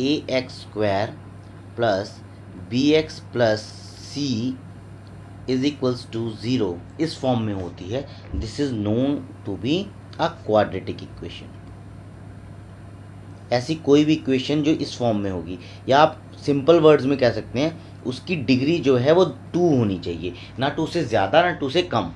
A X square plus B X plus C is equals to zero इस form में होती है, this is known to be a quadratic equation. ऐसी कोई भी इक्वेशन जो इस फॉर्म में होगी, या आप सिंपल वर्ड्स में कह सकते हैं उसकी डिग्री जो है वो 2 होनी चाहिए, ना 2 से ज़्यादा ना 2 से कम।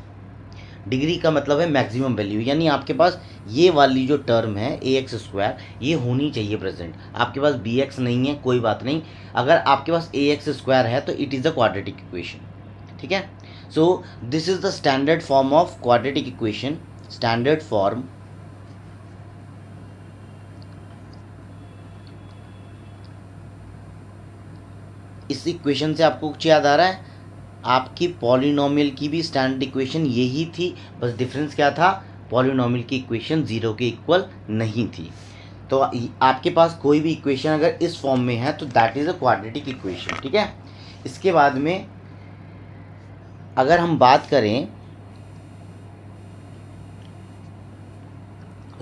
डिग्री का मतलब है मैक्सिमम वैल्यू, यानी आपके पास ये वाली जो टर्म है ए एक्स स्क्वायर ये होनी चाहिए प्रेजेंट। आपके पास बी एक्स नहीं है, कोई बात नहीं, अगर आपके पास ए एक्स स्क्वायर है तो it is a quadratic equation. ठीक है, so this is the standard form of quadratic equation. Standard form इस इक्वेशन से आपको कुछ याद आ रहा है? आपकी पॉलिनोमियल की भी स्टैंडर्ड इक्वेशन यही थी, बस डिफरेंस क्या था, पॉलिनोमियल की इक्वेशन ज़ीरो के इक्वल नहीं थी। तो आपके पास कोई भी इक्वेशन अगर इस फॉर्म में है तो that is a quadratic equation. ठीक है, इसके बाद में अगर हम बात करें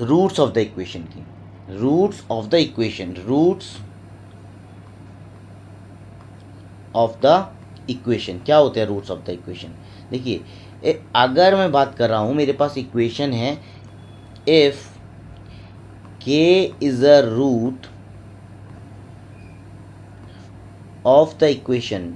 रूट्स ऑफ द इक्वेशन की, roots of the equation, roots of the equation क्या होते हैं रूट्स ऑफ द इक्वेशन? देखिए, अगर मैं बात कर रहा हूँ, मेरे पास इक्वेशन है if k is a root of the equation,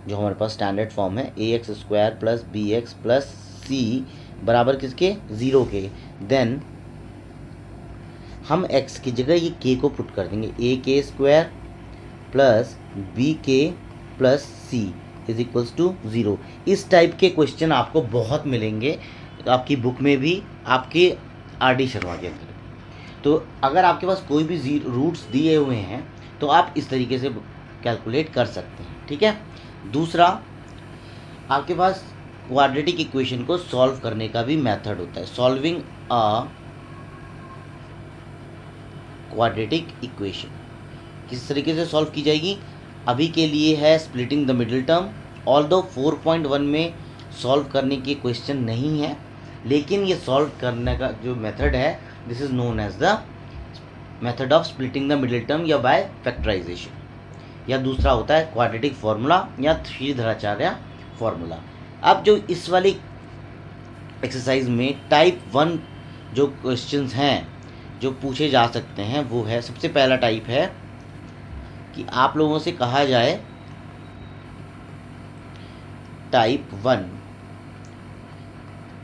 जो हमारे पास स्टैंडर्ड फॉर्म है A X square plus B X plus C बराबर किसके, ज़ीरो के, देन हम x की जगह ये k को पुट कर देंगे, A K square plus B K plus C is equals to zero. इस टाइप के क्वेश्चन आपको बहुत मिलेंगे आपकी बुक में भी, आपके आर डी शर्मा के अंदर। तो अगर आपके पास कोई भी रूट्स दिए हुए हैं तो आप इस तरीके से कैलकुलेट कर सकते हैं। ठीक है, दूसरा आपके पास क्वाड्रेटिक इक्वेशन को सॉल्व करने का भी मेथड होता है, सॉल्विंग अ क्वाड्रेटिक इक्वेशन। किस तरीके से सॉल्व की जाएगी, अभी के लिए है splitting the middle term. Although 4.1 में सॉल्व करने के क्वेश्चन नहीं है, लेकिन ये सॉल्व करने का जो मेथड है this is known as the method of splitting the middle term या बाय फैक्टराइजेशन, या दूसरा होता है क्वाड्रेटिक फार्मूला या श्रीधराचार्य फार्मूला। अब जो इस वाली एक्सरसाइज में टाइप 1 जो क्वेश्चंस हैं जो पूछे जा सकते हैं वो है, सबसे पहला टाइप है कि आप लोगों से कहा जाए, टाइप 1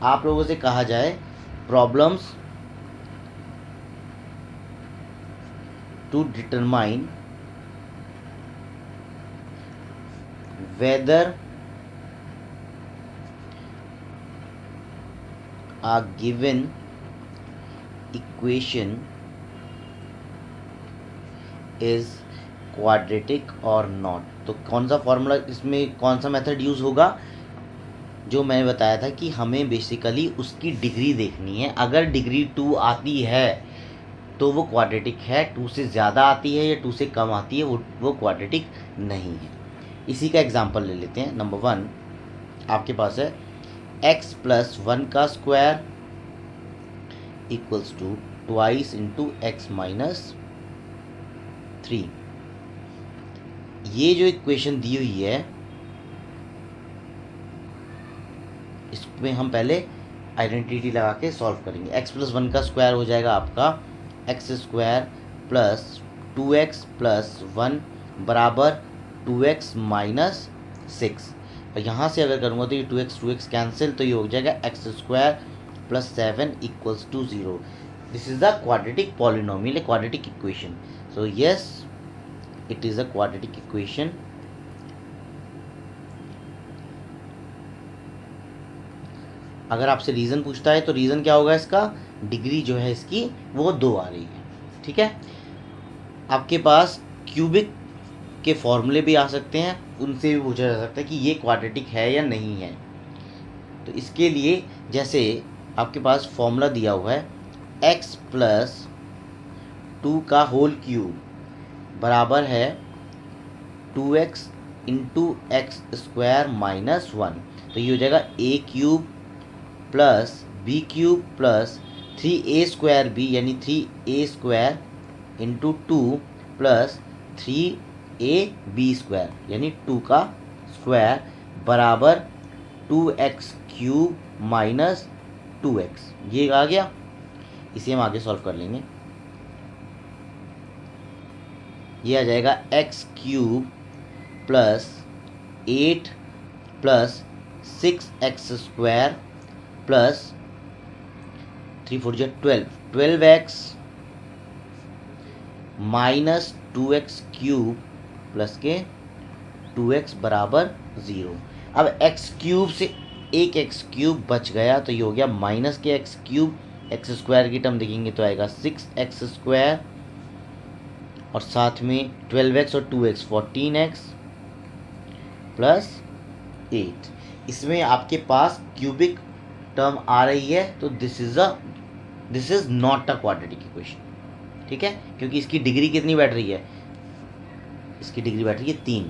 आप लोगों से कहा जाए problems to determine whether a given equation is quadratic or not। तो कौन सा फॉर्मूला, इसमें कौन सा मेथड यूज़ होगा, जो मैंने बताया था कि हमें बेसिकली उसकी डिग्री देखनी है। अगर डिग्री 2 आती है तो वो क्वाड्रेटिक है, 2 से ज़्यादा आती है या 2 से कम आती है वो क्वाड्रेटिक नहीं है। इसी का एग्जांपल ले लेते हैं। नंबर 1 आपके पास है x प्लस 1 का square equals to twice into X minus 3। ये जो इक्वेशन दी हुई है इसमें हम पहले आइडेंटिटी लगा के सॉल्व करेंगे। x प्लस 1 का स्क्वायर हो जाएगा आपका x square plus 2x plus 1 बराबर 2x माइनस 6। और यहाँ से अगर करूँगा तो ये 2x कैंसिल, तो ये हो जाएगा X square plus 7 equals to 0। This is the quadratic polynomial, quadratic equation. So yes, it is a quadratic equation. अगर आपसे रीज़न पूछता है तो रीज़न क्या होगा, इसका डिग्री जो है इसकी वो 2 आ रही है। ठीक है, आपके पास क्यूबिक के फॉर्मूले भी आ सकते हैं, उनसे भी पूछा जा सकता है कि ये क्वाड्रेटिक है या नहीं है। तो इसके लिए जैसे आपके पास फॉर्मूला दिया हुआ है x प्लस 2 का होल क्यूब बराबर है 2x into x square minus 1। तो ये हो जाएगा a cube plus B cube plus 3a² यानी 3a² इंटू 2 प्लस 3ab² यानी 2 का स्क्वायर बराबर 2x³ माइनस 2x। ये आ गया, इसे हम आगे सॉल्व कर लेंगे। ये आ जाएगा x³ plus 8 plus 6x² plus 3 4 12x minus 2x³ plus के 2x बराबर 0। अब x³ से एक x³ बच गया तो ये हो गया माइनस के x³ x² की टर्म देखेंगे तो आएगा 6x² और साथ में 12x और 2x 14x प्लस 8। इसमें आपके पास क्यूबिक टर्म आ रही है तो this is not a quadratic equation, ठीक है, क्योंकि इसकी डिग्री कितनी बैठ रही है, इसकी डिग्री बैठ रही है 3।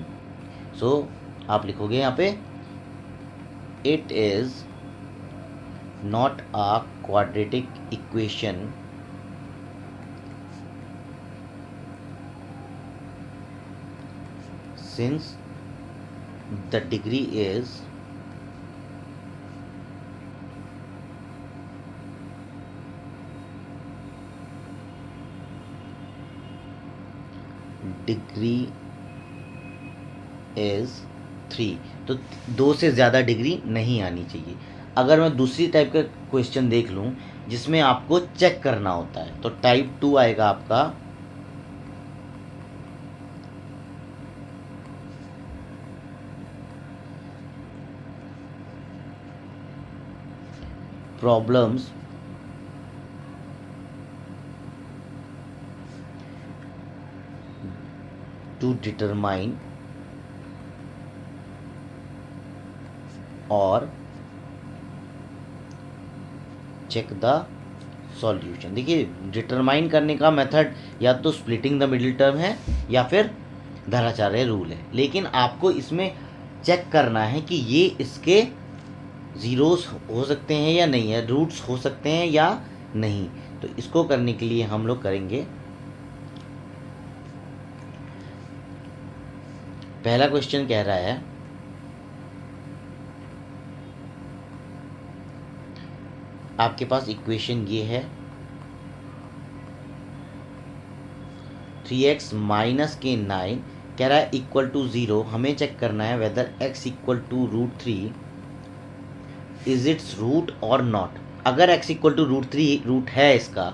सो आप लिखोगे यहाँ पे it is not a quadratic equation since the degree is degree is 3। तो 2 से ज़्यादा डिग्री नहीं आनी चाहिए। अगर मैं दूसरी टाइप का क्वेश्चन देख लूँ जिसमें आपको चेक करना होता है तो टाइप 2 आएगा आपका problems to determine और चेक द सॉल्यूशन। देखिए डिटरमाइन करने का मेथड या तो स्प्लिटिंग द मिडिल टर्म है या फिर धराचार्य रूल है, लेकिन आपको इसमें चेक करना है कि ये इसके ज़ीरोस हो सकते हैं या नहीं है, रूट्स हो सकते हैं या नहीं। तो इसको करने के लिए हम लोग करेंगे, पहला क्वेश्चन कह रहा है आपके पास इक्वेशन ये है 3x माइनस के 9 कह रहा है इक्वल टू 0। हमें चेक करना है whether x equal to √3 is its root और नॉट। अगर x इक्वल टू √3 रूट है इसका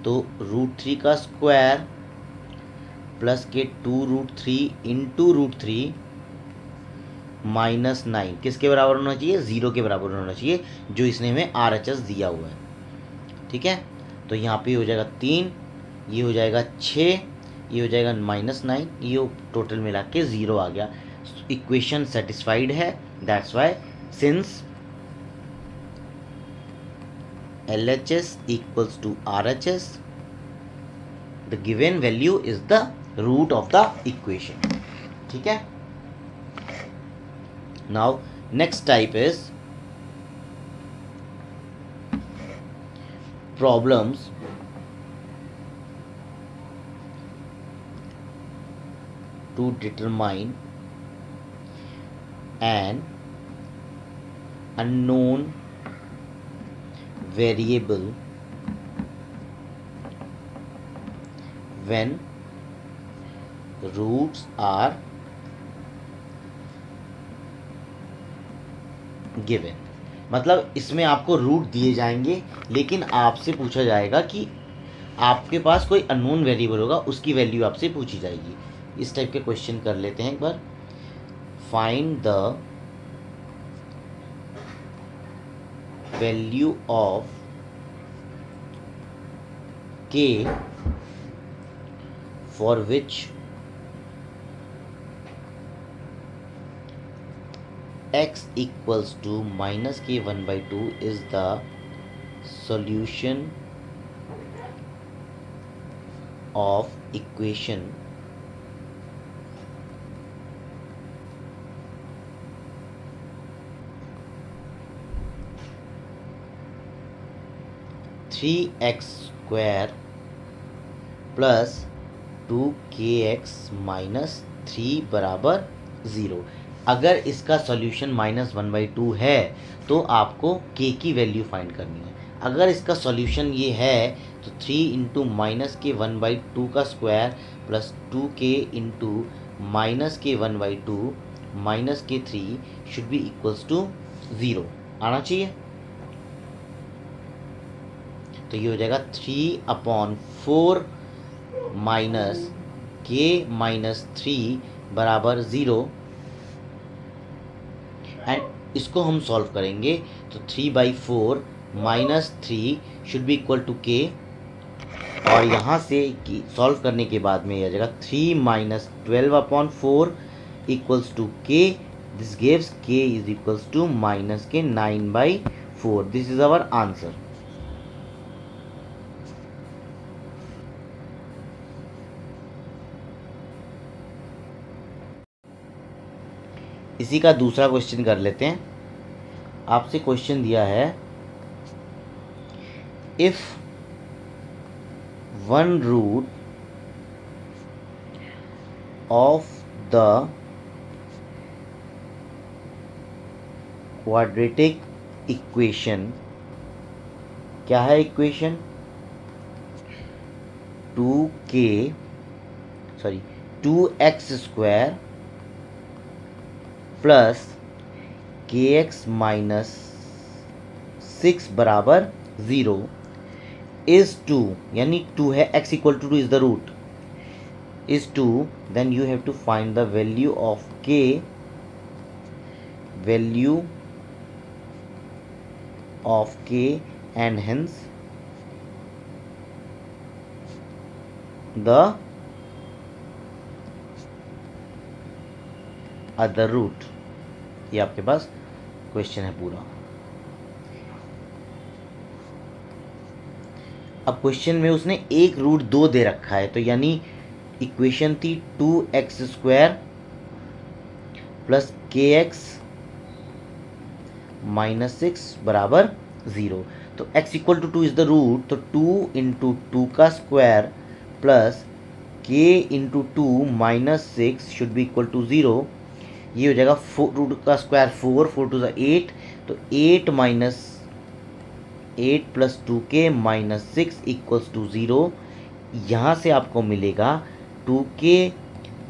तो √3 का स्क्वायर प्लस के 2√3 इंटू √3 माइनस 9 किसके बराबर होना चाहिए, 0 के बराबर होना चाहिए, जो इसने हमें RHS दिया हुआ है, ठीक है। तो यहाँ पे हो जाएगा 3, ये हो जाएगा 6, ये हो जाएगा -9, ये टोटल मिला के 0 आ गया। इक्वेशन सेटिस्फाइड है, that's why since LHS equals to RHS, the given value is the root of the equation, ठीक है। Now next type is problems to determine an unknown variable when roots are given। मतलब इसमें आपको root दिए जाएंगे लेकिन आपसे पूछा जाएगा कि आपके पास कोई अननोन वेरिएबल होगा, उसकी वैल्यू आपसे पूछी जाएगी। इस टाइप के क्वेश्चन कर लेते हैं एक बार। Find the value of k for which x equals to -k1/2 is the solution of equation 3 3x² plus 2kx-3 बराबर 0। अगर इसका सॉल्यूशन -1/2 है तो आपको k की वैल्यू फाइंड करनी है। अगर इसका सॉल्यूशन ये है तो 3 इंटू -k1/2 का square plus 2k into -k1/2 -k3 should be equals to 0 आना चाहिए। तो ये हो जाएगा 3/4 माइनस k-3 बराबर 0। एंड इसको हम सॉल्व करेंगे तो 3/4 -3 should be equal to k, और यहाँ से सॉल्व करने के बाद में यह आ जाएगा 3 - 12/4 equals to k। This gives k is equals to -k 9/4। This is our answer. इसी का दूसरा क्वेश्चन कर लेते हैं। आपसे क्वेश्चन दिया है if 1 root of the quadratic equation, क्या है इक्वेशन, 2x² प्लस kx-6 बराबर 0 इज 2, यानी 2 है, x equal to 2 is the root, is 2, then you have to find the value of k, value of k and hence the other root. ये आपके पास question है पूरा। अब क्वेश्चन में उसने एक रूट 2 दे रखा है, तो यानी इक्वेशन थी 2x² प्लस kx-6 बराबर 0। तो x equal to 2 is the root, तो 2 इंटू 2 का square plus k into 2 -6 should be equal to 0। ये हो जाएगा रूट का स्क्वायर 4, 4 टू ज़ 8, तो 8 प्लस 2k -6 इक्वल्स टू 0। यहाँ से आपको मिलेगा 2k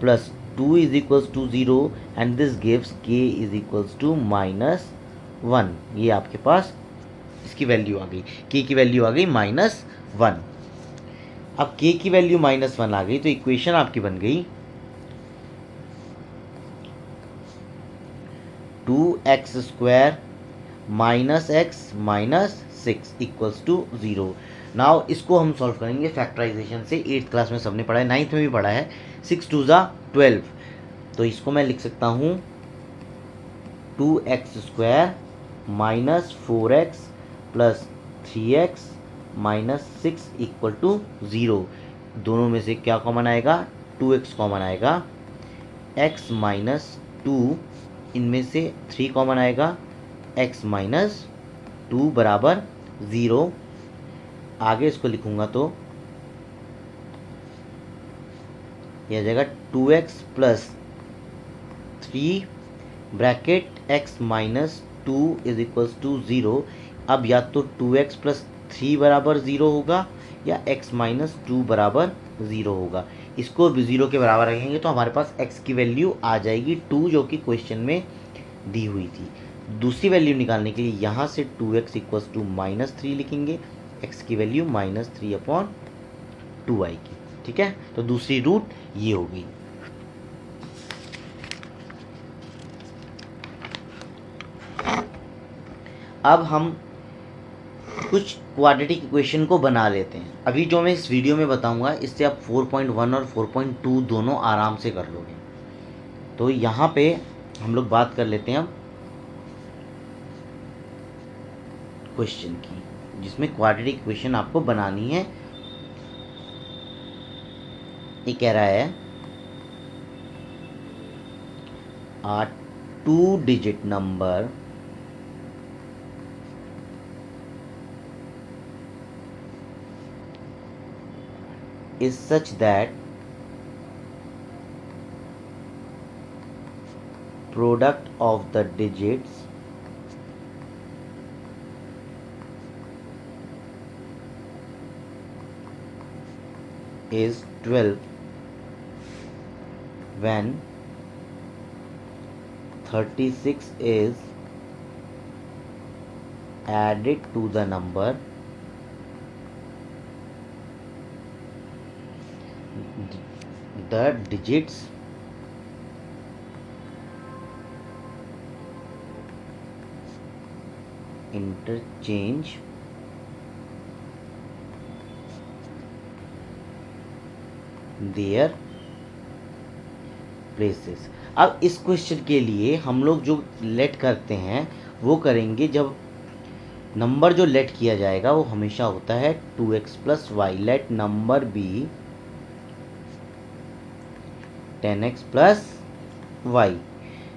plus 2 is equals to 0 and this gives k is equals to -1। ये आपके पास इसकी वैल्यू आ गई, k की वैल्यू आ गई -1। अब k की वैल्यू -1 आ गई तो इक्वेशन आपकी बन गई 2x² -x-6 equals to 0। Now इसको हम सॉल्व करेंगे फैक्टराइजेशन से। 8th क्लास में सबने पढ़ा है, 9th में भी पढ़ा है। 6 टू ज़ा 12, तो इसको मैं लिख सकता हूँ 2x² -4x plus 3x -6 equal to 0। दोनों में से क्या कॉमन आएगा, 2x कॉमन आएगा, x -2, इनमें से 3 कॉमन आएगा, x -2 बराबर 0। आगे इसको लिखूंगा तो यह आ जाएगा 2x plus 3 bracket x -2 is equals to 0। अब या तो 2x प्लस 3 बराबर 0 होगा या x -2 बराबर 0 होगा। इसको 0 के बराबर रखेंगे तो हमारे पास x की वैल्यू आ जाएगी 2, जो कि क्वेश्चन में दी हुई थी। दूसरी वैल्यू निकालने के लिए यहाँ से 2x इक्वल्स टू -3 लिखेंगे, x की वैल्यू -3/2 आएगी। ठीक है, तो दूसरी रूट ये हो गई। अब हम कुछ क्वाड्रेटिक इक्वेशन को बना लेते हैं। अभी जो मैं इस वीडियो में बताऊंगा इससे आप 4.1 और 4.2 दोनों आराम से कर लोगे। तो यहाँ पे हम लोग बात कर लेते हैं अब क्वेश्चन की, जिसमें क्वाड्रेटिक इक्वेशन आपको बनानी है। ये कह रहा है a 2-digit number is such that product of the digits is 12 when 36 is added to the number the digits interchange their places। अब इस क्वेश्चन के लिए हम लोग जो लेट करते हैं वो करेंगे, जब नंबर जो लेट किया जाएगा वो हमेशा होता है 2x plus Y. Let number be 10x plus Y.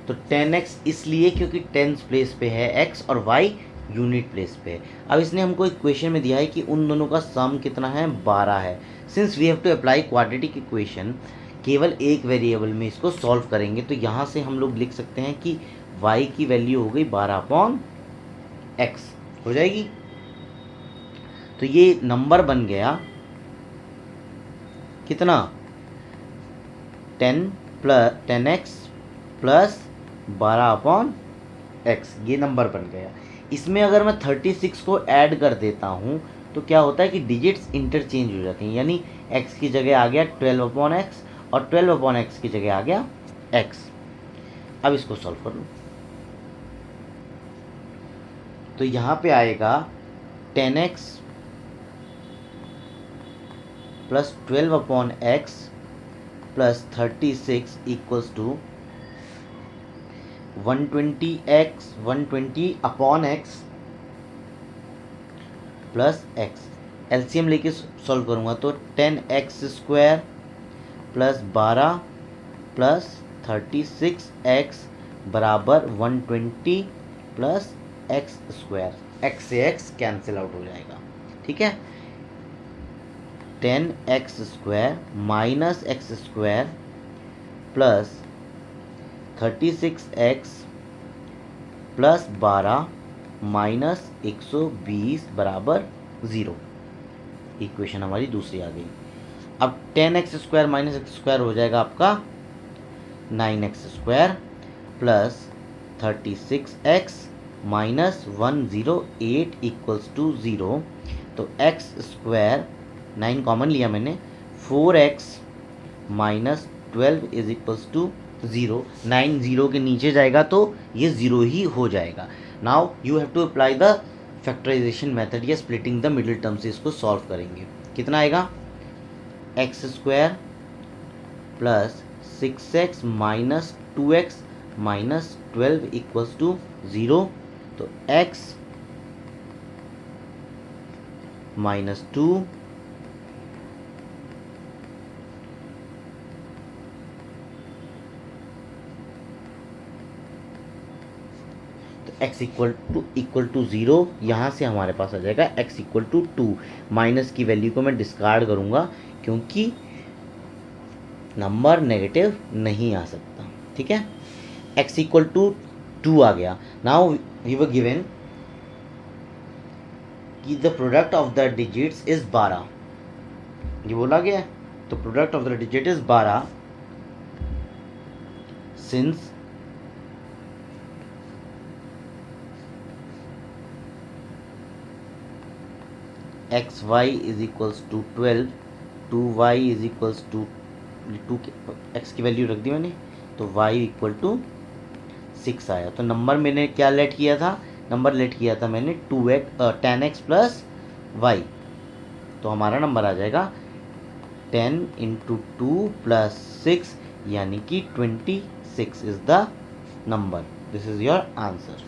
तो 10x इसलिए क्योंकि टेंस प्लेस पे है x और y यूनिट प्लेस पे है। अब इसने हमको एक क्वेश्चन में दिया है कि उन दोनों का सम कितना है, 12 है। Since we have to apply quadratic equation, केवल एक वेरिएबल में इसको सॉल्व करेंगे, तो यहाँ से हम लोग लिख सकते हैं कि y की वैल्यू हो गई 12/x हो जाएगी। तो ये नंबर बन गया कितना, 10x प्लस 12/x, ये नंबर बन गया। इसमें अगर मैं 36 को ऐड कर देता हूँ तो क्या होता है कि डिजिट्स इंटरचेंज हो जाती हैं, यानी x की जगह आ गया 12/x और 12/x की जगह आ गया x। अब इसको सॉल्व कर लो तो यहाँ पे आएगा 10x plus 12/x plus 36 equals to 120/x plus x। LCM लेके सॉल्व करूँगा तो 10x² प्लस 12 प्लस 36x बराबर 120 प्लस x²। x से x कैंसिल आउट हो जाएगा, ठीक है। 10x² minus x² plus 36x plus 12 minus 120 बराबर 0। इक्वेशन हमारी दूसरी आ गई। अब 10x² माइनस x² हो जाएगा आपका 9x² plus 36x minus 108 equals to 0। तो x², 9 कॉमन लिया मैंने, 4x minus 12 is equals to 0। 9 0 के नीचे जाएगा तो ये 0 ही हो जाएगा। Now you have to apply the factorisation method या स्प्लिटिंग द मिडिल टर्म से इसको सॉल्व करेंगे। कितना आएगा, x² plus 6x minus 2x minus 12 equals to 0। तो x minus 2 x equal to 0, यहाँ से हमारे पास आ जाएगा x इक्वल टू 2। माइनस की वैल्यू को मैं डिस्कार्ड करूँगा क्योंकि नंबर नेगेटिव नहीं आ सकता, ठीक है। x इक्वल टू 2 आ गया। नाउ वी वर गिवन कि the product of the digits is 12, ये बोला गया है। तो product of the digit is 12 since xy is equals to 12, 2y is equals to 2, x की वैल्यू रख दी मैंने, तो y इक्वल टू 6 आया। तो नंबर मैंने क्या लेट किया था, नंबर लेट किया था मैंने 10x प्लस y। तो हमारा नंबर आ जाएगा 10 इंटू 2 प्लस 6 यानी कि 26 is the number. This is your answer,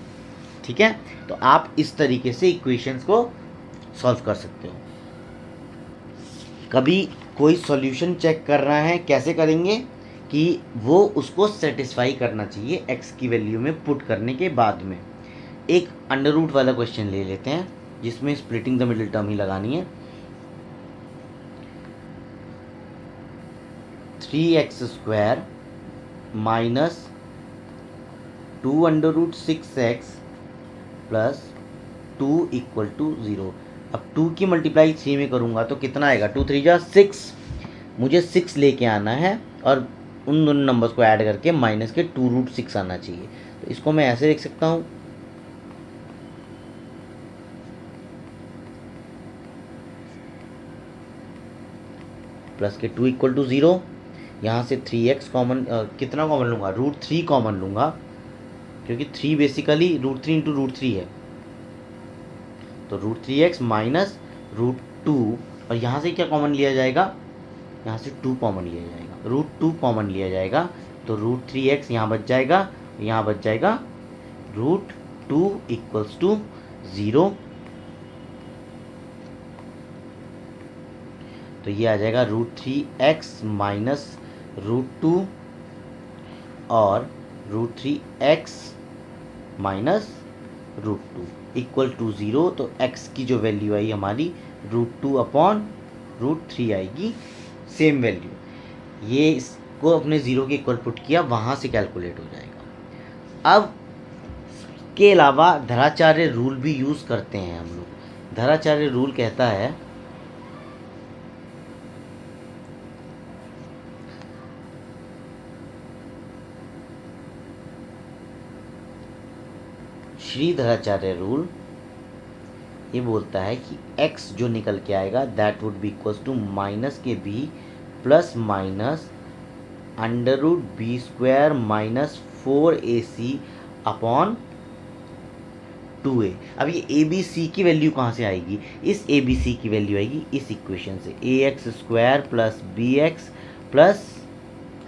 ठीक है। तो आप इस तरीके से इक्वेशंस को सॉल्व कर सकते हो। कभी कोई सॉल्यूशन चेक कर रहा है, कैसे करेंगे कि वो उसको सेटिस्फाई करना चाहिए x की वैल्यू में पुट करने के बाद में। एक अंडर रूट वाला क्वेश्चन ले लेते हैं जिसमें स्प्लिटिंग द मिडिल टर्म ही लगानी है। 3x² minus 2√6x plus 2 equal to 0। अब 2 की मल्टीप्लाई 3 में करूँगा तो कितना आएगा, 2 3 जा 6। मुझे 6 लेके आना है और उन दोनों नंबर्स को ऐड करके माइनस के 2√6 आना चाहिए। तो इसको मैं ऐसे लिख सकता हूँ, प्लस के 2 इक्वल टू 0। यहाँ से 3x कॉमन, कितना कॉमन लूँगा, √3 कॉमन लूँगा, क्योंकि 3 बेसिकली √3 इंटू √3 है। तो √3x माइनस √2, और यहाँ से क्या कॉमन लिया जाएगा, यहाँ से 2 कॉमन लिया जाएगा, √2 कॉमन लिया जाएगा। तो √3x यहाँ बच जाएगा, यहाँ बच जाएगा √2 इक्वल्स टू 0। तो ये आ जाएगा √3x माइनस √2 और √3x माइनस √2 इक्वल टू 0। तो x की जो वैल्यू आई हमारी √2 अपॉन √3 आएगी, सेम वैल्यू। ये इसको अपने 0 के इक्वल पुट किया, वहाँ से कैलकुलेट हो जाएगा। अब के अलावा धराचार्य रूल भी यूज़ करते हैं हम लोग। धराचार्य रूल कहता है श्रीधराचार्य रूल ये बोलता है कि x जो निकल के आएगा that would be equals to minus के b plus minus √b² minus 4ac upon 2a। अब ये ABC की वैल्यू कहाँ से आएगी, इस ABC की वैल्यू आएगी इस इक्वेशन से, ax² plus bx plus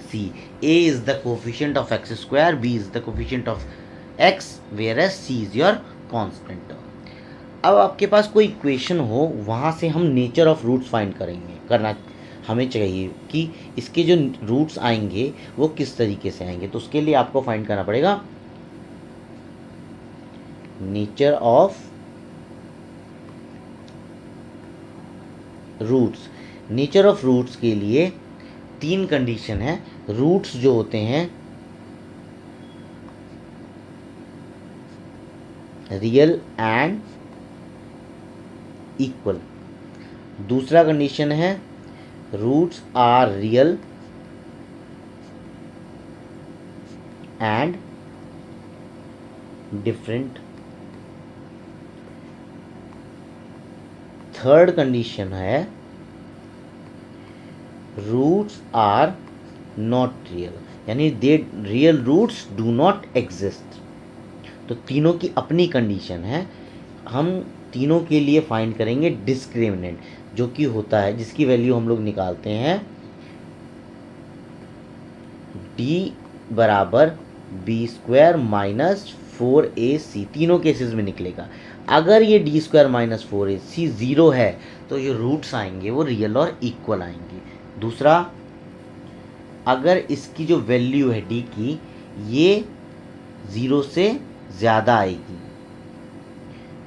c। a is the coefficient of x², b is the coefficient of x, whereas c is your constant term. अब आपके पास कोई इक्वेशन हो, वहाँ से हम नेचर ऑफ रूट्स फाइंड करना हमें चाहिए कि इसके जो रूट्स आएंगे वो किस तरीके से आएंगे। तो उसके लिए आपको फाइंड करना पड़ेगा nature of roots. Nature of roots के लिए 3 कंडीशन है। रूट्स जो होते हैं रियल एंड इक्वल। दूसरा कंडीशन है roots are real and different. Third condition है रूट्स आर नॉट रियल, यानी they real roots do not exist. तो तीनों की अपनी कंडीशन है। हम तीनों के लिए फाइंड करेंगे डिस्क्रिमिनेंट, जो कि होता है जिसकी वैल्यू हम लोग निकालते हैं d बराबर b² माइनस 4ac। तीनों केसेस में निकलेगा। अगर ये d² माइनस 4ac 0 है तो ये रूट्स आएंगे वो रियल और इक्वल आएंगे। दूसरा, अगर इसकी जो वैल्यू है d की ये 0 से ज़्यादा आएगी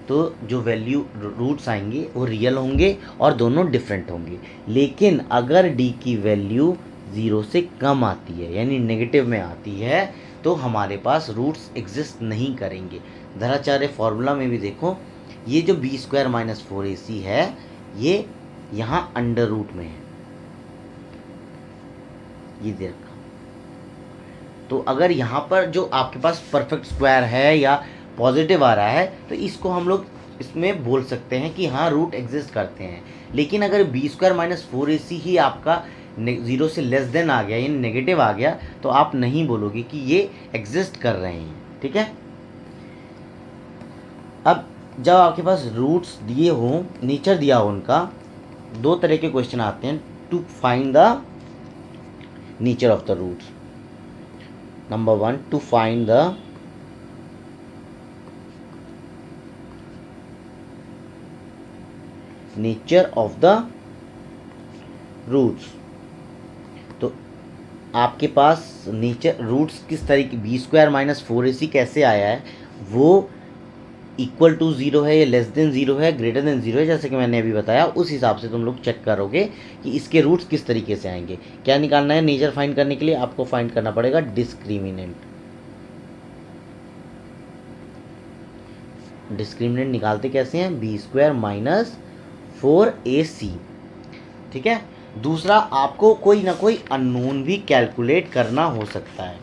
तो जो वैल्यू रूट्स आएंगे वो रियल होंगे और दोनों डिफरेंट होंगे। लेकिन अगर d की वैल्यू 0 से कम आती है यानी नेगेटिव में आती है तो हमारे पास रूट्स एग्जिस्ट नहीं करेंगे। धराचार्य फॉर्मूला में भी देखो, ये जो b² माइनस 4ac है ये यहाँ अंडर रूट में है, ये दे रखा। तो अगर यहाँ पर जो आपके पास परफेक्ट स्क्वायर है या पॉजिटिव आ रहा है तो इसको हम लोग इसमें बोल सकते हैं कि हाँ रूट एग्जिस्ट करते हैं। लेकिन अगर b² माइनस 4ac ही आपका 0 से लेस देन आ गया यानी नेगेटिव आ गया तो आप नहीं बोलोगे कि ये एग्जिस्ट कर रहे हैं। ठीक है। अब जब आपके पास रूट्स दिए हों, नेचर दिया हो उनका, 2 तरह के क्वेश्चन आते हैं to find the nature of the roots. Number 1, to find the nature of the roots। तो आपके पास नेचर रूट्स किस तरीके b² माइनस 4ac कैसे आया है वो इक्वल टू ज़ीरो है या लेस देन ज़ीरो है, ग्रेटर देन ज़ीरो है, जैसे कि मैंने अभी बताया, उस हिसाब से तुम लोग चेक करोगे कि इसके रूट्स किस तरीके से आएंगे। क्या निकालना है नेचर फाइंड करने के लिए? आपको फाइंड करना पड़ेगा डिस्क्रिमिनेंट। डिस्क्रिमिनेंट निकालते कैसे हैं? B square minus 4ac। ठीक है। दूसरा, आपको कोई ना कोई अननोन भी कैलकुलेट करना हो सकता है।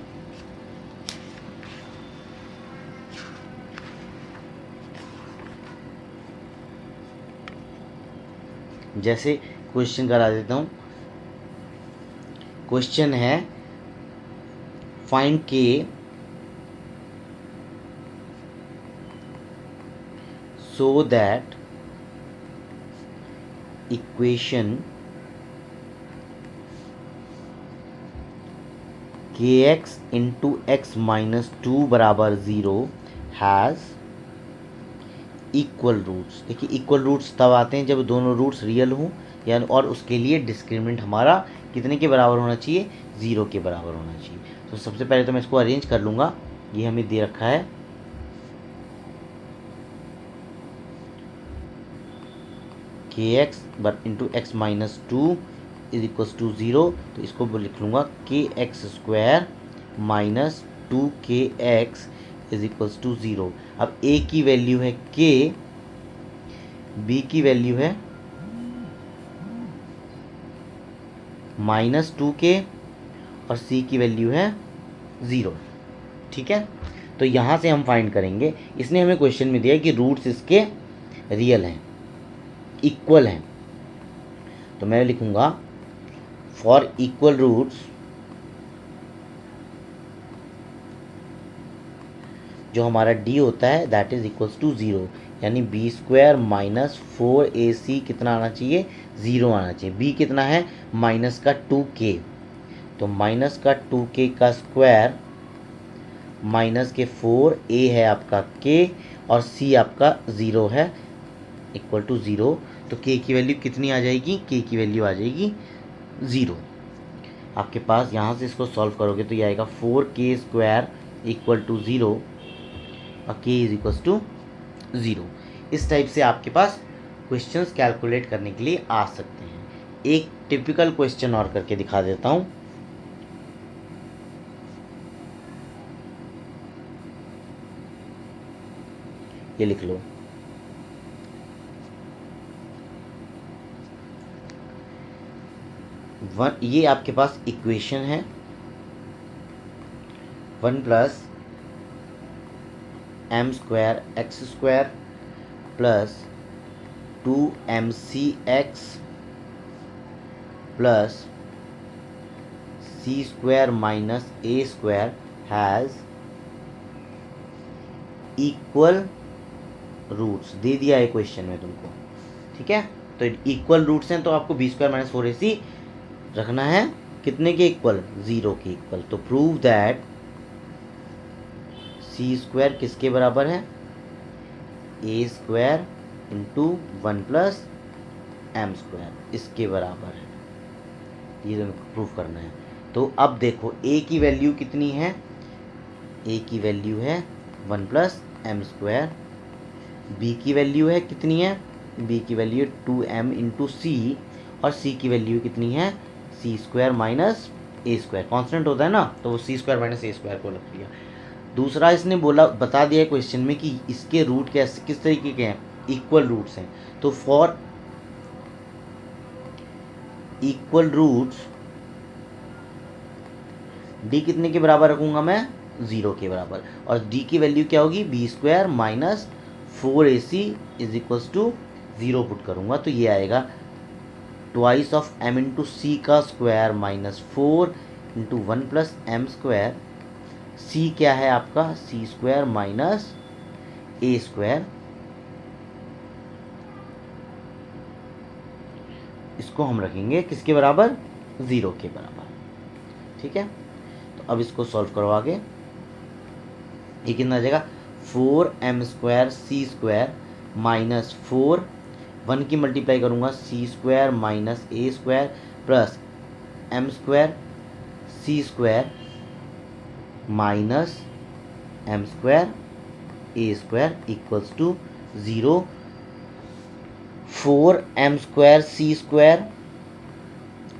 जैसे क्वेश्चन करा देता हूँ। क्वेश्चन है फाइंड के so that equation kx into X minus 2 बराबर 0 हैज़ इक्वल रूट्स। देखिए, इक्वल रूट्स तब आते हैं जब दोनों रूट्स रियल हों, या और उसके लिए डिस्क्रिमिनेंट हमारा कितने के बराबर होना चाहिए? 0 के बराबर होना चाहिए। तो सबसे पहले तो मैं इसको अरेंज कर लूँगा। ये हमें दे रखा है kx into X minus 2 is equals to 0, तो इसको लिख लूँगा kx square minus 2kx is equals to 0। अब a की वैल्यू है k, b की वैल्यू है माइनस 2k और c की वैल्यू है 0। ठीक है। तो यहाँ से हम फाइंड करेंगे। इसने हमें क्वेश्चन में दिया है कि रूट्स इसके रियल हैं, इक्वल हैं। तो मैं लिखूँगा फॉर इक्वल रूट्स जो हमारा d होता है दैट इज इक्वल्स टू 0, यानी बी स्क्वायर माइनस 4ac कितना आना चाहिए? 0 आना चाहिए। b कितना है? माइनस का 2k, तो माइनस का 2k का स्क्वायर माइनस के 4a है आपका k और c आपका 0 है, इक्वल टू 0। तो k की वैल्यू कितनी आ जाएगी? k की वैल्यू आ जाएगी 0 आपके पास। यहाँ से इसको सॉल्व करोगे तो ये आएगा 4k स्क्वायर इक्वल टू 0 और k इज इक्वल्स टू 0। इस टाइप से आपके पास क्वेश्चंस कैलकुलेट करने के लिए आ सकते हैं। एक टिपिकल क्वेश्चन और करके दिखा देता हूँ। ये लिख लो, ये आपके पास इक्वेशन है 1 plus M square X square plus 2mcx plus C square minus A square has equal roots. दे दिया है क्वेश्चन में तुमको। ठीक है। तो इक्वल रूट्स हैं तो आपको बी स्क्वायर माइनस 4ac रखना है। कितने के इक्वल? 0 के इक्वल। तो प्रूव दैट सी स्क्वायर किसके बराबर है? A square into 1 plus M square, इसके बराबर है। ये तो प्रूफ करना है। तो अब देखो a की वैल्यू कितनी है? a की वैल्यू है 1 प्लस एम स्क्वायर। b की वैल्यू है कितनी है? b की वैल्यू 2m इंटू सी, और c की वैल्यू कितनी है? सी square minus A square. Constant होता है ना, तो वो सी स्क्वायर माइनस ए स्क्वायर को रख लिया। दूसरा, इसने बोला, बता दिया है क्वेश्चन में कि इसके रूट कैसे किस तरीके के हैं? इक्वल रूट्स हैं। तो फॉर इक्वल रूट्स d कितने के बराबर रखूंगा मैं? 0 के बराबर। और d की वैल्यू क्या होगी? B square minus 4ac is equals to 0 put करूंगा तो ये आएगा twice of m into C का square minus 4 into 1 plus M square. c क्या है आपका? C square minus A square. इसको हम रखेंगे किसके बराबर? 0 के बराबर। ठीक है। तो अब इसको सॉल्व करो आगे। ये कितना आ जाएगा? 4m square C square minus 4, 1 की मल्टीप्लाई करूँगा C square minus A square plus M square C square minus M square A square equals to 0, 4m square C square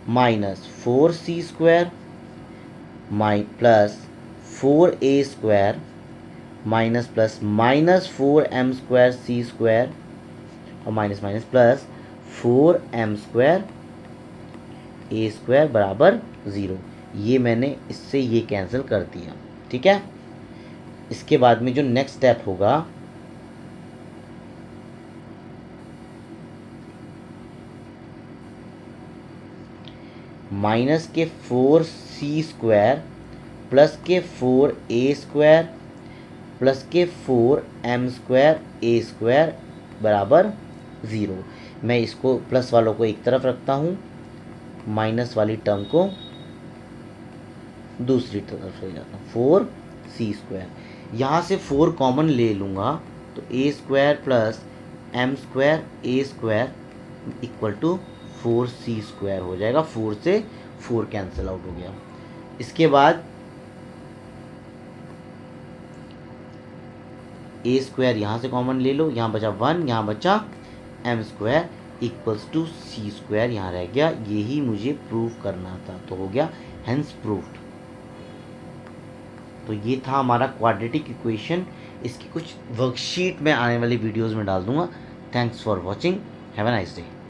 minus 4c square plus 4a square minus plus minus 4m square C square और minus minus plus 4m square A square बराबर 0। ये मैंने इससे ये cancel कर दिया, ठीक है। इसके बाद में जो नेक्स्ट स्टेप होगा, माइनस के 4c स्क्वायर प्लस के 4a स्क्वायर प्लस के 4m स्क्वायर ए स्क्वायर बराबर 0। मैं इसको प्लस वालों को एक तरफ रखता हूँ, माइनस वाली टर्म को दूसरी तरफ ले जाता हूँ, 4c स्क्वायर। यहाँ से 4 कॉमन ले लूँगा तो A square plus M square A square equal to 4c square हो जाएगा। 4 से 4 कैंसिल आउट हो गया। इसके बाद ए स्क्वायर यहाँ से कॉमन ले लो, यहाँ बचा 1, यहाँ बचा M square equals to C square यहाँ रह गया। यही मुझे प्रूव करना था, तो हो गया हेंस प्रूव्ड। तो ये था हमारा क्वाड्रेटिक इक्वेशन। इसकी कुछ वर्कशीट मैं आने वाली वीडियोस में डाल दूंगा। Thanks for watching, have a nice day.